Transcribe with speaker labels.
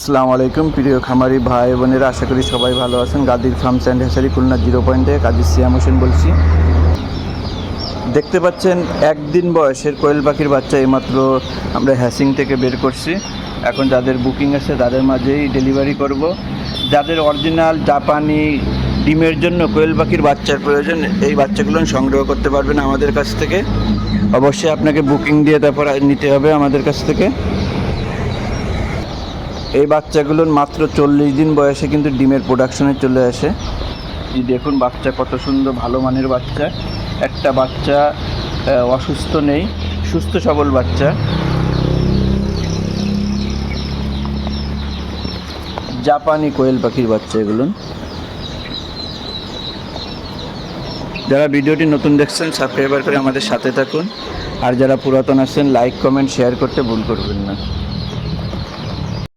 Speaker 1: আসসালামু আলাইকুম প্রিয় খামারি ভাই বোনেরা, আশা করি সবাই ভালো আছেন। গাদির ফার্মস অ্যান্ড হ্যাচারি খুলনা 0 থেকে কাজী সিয়াম হোসেন বলছি। দেখতে পাচ্ছেন একদিন বয়সের কোয়েল পাখির বাচ্চা এইমাত্র আমরা হ্যাসিং থেকে বের করছি। এখন যাদের বুকিং আছে তাদের মাঝেই ডেলিভারি করব। যাদের অরিজিনাল জাপানি ডিমের জন্য কোয়েল পাখির বাচ্চার প্রয়োজন, এই বাচ্চাগুলো সংগ্রহ করতে পারবেন আমাদের কাছ থেকে। অবশ্যই আপনাকে বুকিং দিয়ে তারপর নিতে হবে আমাদের কাছ থেকে। এই বাচ্চাগুলোর মাত্র 40 দিন বয়সে কিন্তু ডিমের প্রোডাকশনে চলে আসে। এই দেখুন বাচ্চা কত সুন্দর, ভালো মানের বাচ্চা। একটা বাচ্চা অসুস্থ নেই, সুস্থ সবল বাচ্চা। জাপানি কোয়েল পাখির বাচ্চা এগুলো। যারা ভিডিওটি নতুন দেখছেন সাবস্ক্রাইব করে আমাদের সাথে থাকুন, আর যারা পুরাতন আছেন লাইক কমেন্ট শেয়ার করতে ভুল করবেন না।